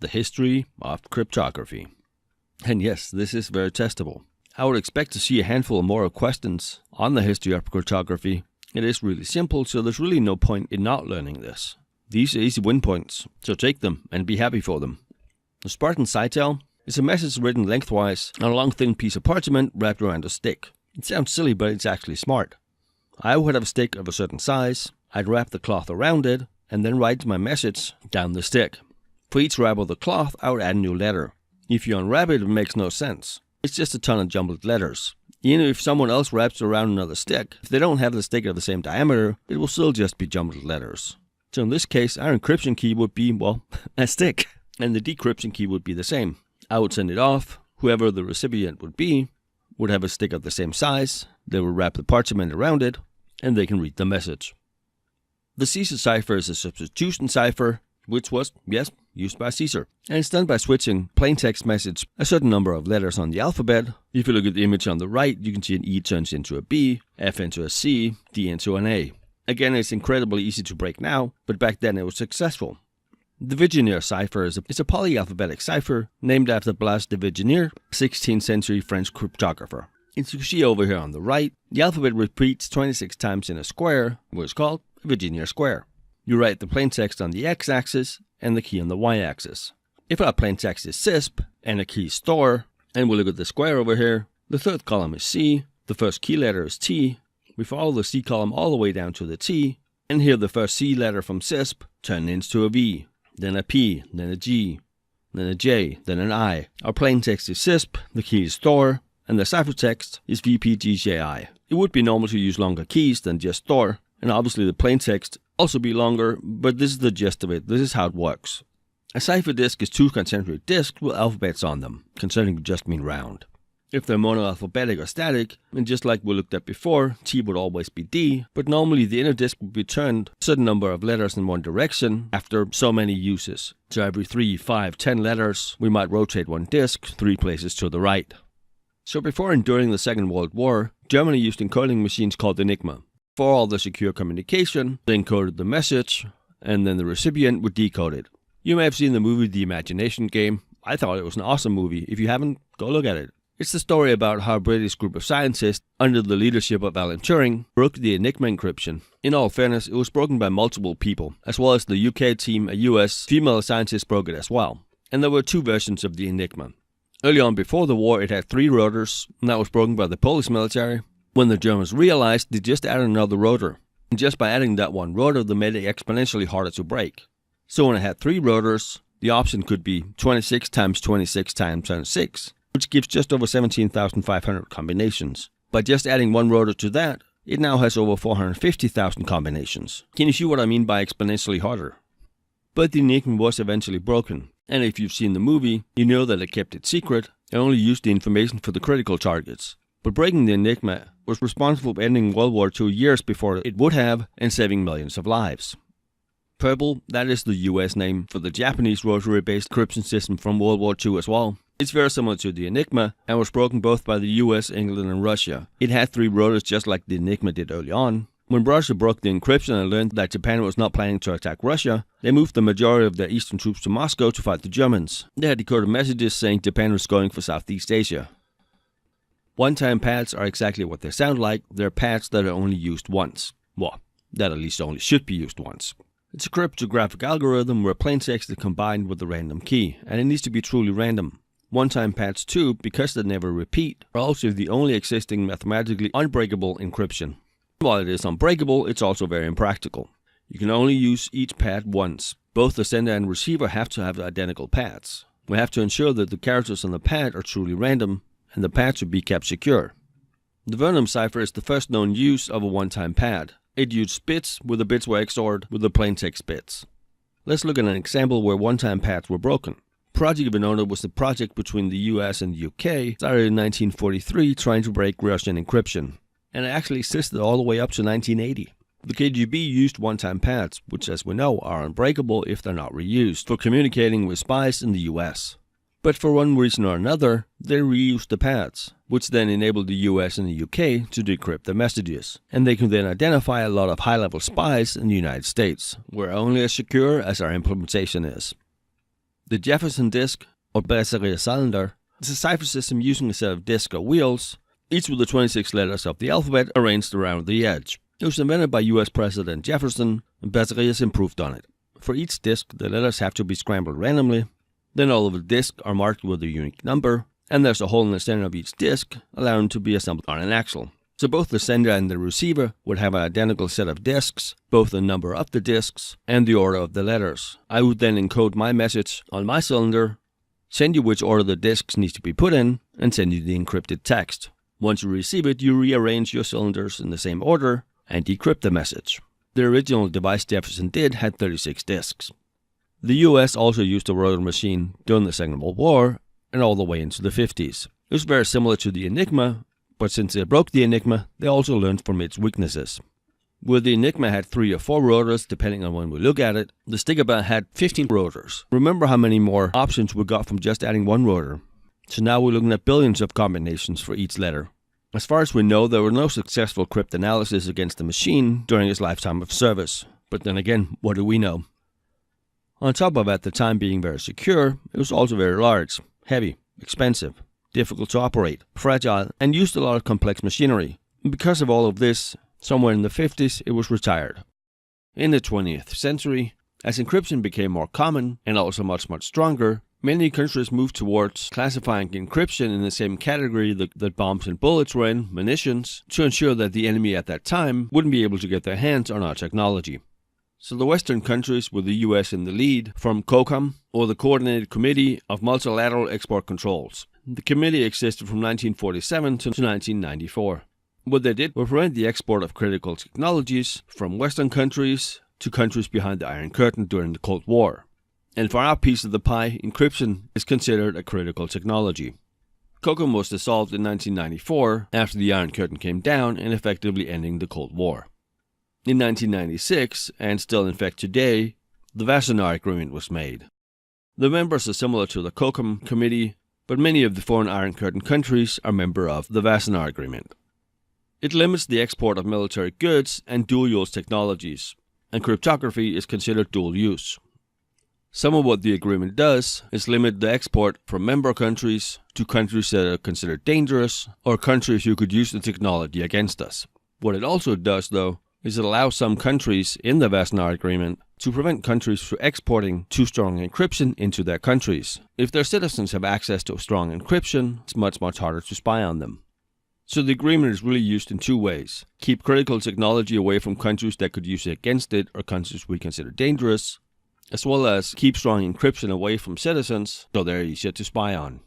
the history of cryptography. And yes, this is very testable. I would expect to see a handful more questions on the history of cryptography. It is really simple, so there's really no point in not learning this. These are easy win points, so take them and be happy for them. The Spartan Sitel is a message written lengthwise on a long thin piece of parchment wrapped around a stick. It sounds silly, but it's actually smart. I would have a stick of a certain size, I'd wrap the cloth around it, and then write my message down the stick. For each wrap of the cloth, I would add a new letter. If you unwrap it, it makes no sense. It's just a ton of jumbled letters. Even if someone else wraps around another stick, if they don't have the stick of the same diameter, it will still just be jumbled letters. So in this case, our encryption key would be, well, a stick, and the decryption key would be the same. I would send it off. Whoever the recipient would be would have a stick of the same size. They would wrap the parchment around it, and they can read the message. The Caesar cipher is a substitution cipher, which was, yes, used by Caesar. And it's done by switching plain text message a certain number of letters on the alphabet. If you look at the image on the right, you can see an E turns into a B, F into a C, D into an A. Again, it's incredibly easy to break now, but back then it was successful. The Visionaire cipher is a polyalphabetic cipher named after Blaise de Visionaire, 16th century French cryptographer. As you can see over here on the right, the alphabet repeats 26 times in a square, which is called a Visionaire square. You write the plain text on the x-axis and the key on the y-axis. If our plain text is CISSP and the key is Thor, and we look at the square over here, the third column is C, the first key letter is T, we follow the C column all the way down to the T, and here the first C letter from CISSP turns into a V, then a P, then a G, then a J, then an I. Our plain text is CISSP, the key is Thor, and the ciphertext is VPGJI. It would be normal to use longer keys than just Thor, and obviously the plain text also be longer, but this is the gist of it. This is how it works. A cipher disk is two concentric disks with alphabets on them. Concentric would just mean round. If they're monoalphabetic or static, and just like we looked at before, T would always be D, but normally the inner disk would be turned a certain number of letters in one direction after so many uses. So every 3, 5, 10 letters, we might rotate one disk 3 places to the right. So before and during the Second World War, Germany used encoding machines called Enigma. For all the secure communication, they encoded the message, and then the recipient would decode it. You may have seen the movie The Imagination Game. I thought it was an awesome movie. If you haven't, go look at it. It's the story about how a British group of scientists, under the leadership of Alan Turing, broke the Enigma encryption. In all fairness, it was broken by multiple people, as well as the UK team, a US female scientist broke it as well. And there were 2 versions of the Enigma. Early on before the war, it had 3 rotors, and that was broken by the Polish military. When the Germans realized, they just added another rotor. And just by adding that one rotor, they made it exponentially harder to break. So when it had 3 rotors, the option could be 26 times 26 times 26, which gives just over 17,500 combinations. By just adding 1 rotor to that, it now has over 450,000 combinations. Can you see what I mean by exponentially harder? But the Enigma was eventually broken. And if you've seen the movie, you know that it kept it secret and only used the information for the critical targets. But breaking the Enigma was responsible for ending World War II years before it would have and saving millions of lives. Purple, that is the US name for the Japanese rotary-based encryption system from World War II as well. It's very similar to the Enigma and was broken both by the US, England and Russia. It had 3 rotors just like the Enigma did early on. When Russia broke the encryption and learned that Japan was not planning to attack Russia, they moved the majority of their eastern troops to Moscow to fight the Germans. They had decoded messages saying Japan was going for Southeast Asia. One-time pads are exactly what they sound like. They're pads that are only used once. Well, that at least only should be used once. It's a cryptographic algorithm where plain text is combined with a random key, and it needs to be truly random. One-time pads too, because they never repeat, are also the only existing mathematically unbreakable encryption. While it is unbreakable, it's also very impractical. You can only use each pad once. Both the sender and receiver have to have identical pads. We have to ensure that the characters on the pad are truly random, and the pad should be kept secure. The Vernom cipher is the first known use of a one-time pad. It used bits where the bits were XORed with the plaintext bits. Let's look at an example where one-time pads were broken. Project Visionaire was a project between the US and the UK, started in 1943 trying to break Russian encryption, and it actually existed all the way up to 1980. The KGB used one-time pads, which as we know are unbreakable if they're not reused, for communicating with spies in the US. But for one reason or another, they reused the pads, which then enabled the US and the UK to decrypt their messages, and they can then identify a lot of high-level spies in the United States. We're only as secure as our implementation is. The Jefferson disk, or battery cylinder, is a cipher system using a set of discs or wheels, each with the 26 letters of the alphabet arranged around the edge. It was invented by US President Jefferson, and batteries improved on it. For each disk, the letters have to be scrambled randomly, then all of the discs are marked with a unique number, and there's a hole in the center of each disk, allowing to be assembled on an axle. So both the sender and the receiver would have an identical set of disks, both the number of the disks and the order of the letters. I would then encode my message on my cylinder, send you which order the disks need to be put in, and send you the encrypted text. Once you receive it, you rearrange your cylinders in the same order and decrypt the message. The original device Jefferson did had 36 disks. The US also used a rotor machine during the Second World War and all the way into the 50s. It was very similar to the Enigma, but since they broke the Enigma, they also learned from its weaknesses. Where the Enigma had 3 or 4 rotors, depending on when we look at it, the Stickerbell had 15 rotors. Remember how many more options we got from just adding 1 rotor. So now we're looking at billions of combinations for each letter. As far as we know, there were no successful cryptanalysis against the machine during its lifetime of service. But then again, what do we know? On top of at the time being very secure, it was also very large, heavy, expensive, difficult to operate, fragile, and used a lot of complex machinery. And because of all of this, somewhere in the 50s, it was retired. In the 20th century, as encryption became more common and also much stronger, many countries moved towards classifying encryption in the same category that bombs and bullets were in, munitions, to ensure that the enemy at that time wouldn't be able to get their hands on our technology. So the Western countries, with the US in the lead, formed COCOM, or the Coordinated Committee of Multilateral Export Controls. The committee existed from 1947 to 1994. What they did was prevent the export of critical technologies from Western countries to countries behind the Iron Curtain during the Cold War. And for our piece of the pie, encryption is considered a critical technology. COCOM was dissolved in 1994 after the Iron Curtain came down and effectively ending the Cold War. In 1996, and still in fact today, the Visionaire Agreement was made. The members are similar to the COCOM committee, but many of the foreign Iron Curtain countries are members of the Visionaire Agreement. It limits the export of military goods and dual-use technologies, and cryptography is considered dual-use. Some of what the agreement does is limit the export from member countries to countries that are considered dangerous or countries who could use the technology against us. What it also does, though, is it allows some countries in the Visionaire Agreement to prevent countries from exporting too strong encryption into their countries. If their citizens have access to strong encryption, it's much harder to spy on them. So the agreement is really used in 2 ways. Keep critical technology away from countries that could use it against it or countries we consider dangerous, as well as keep strong encryption away from citizens so they're easier to spy on.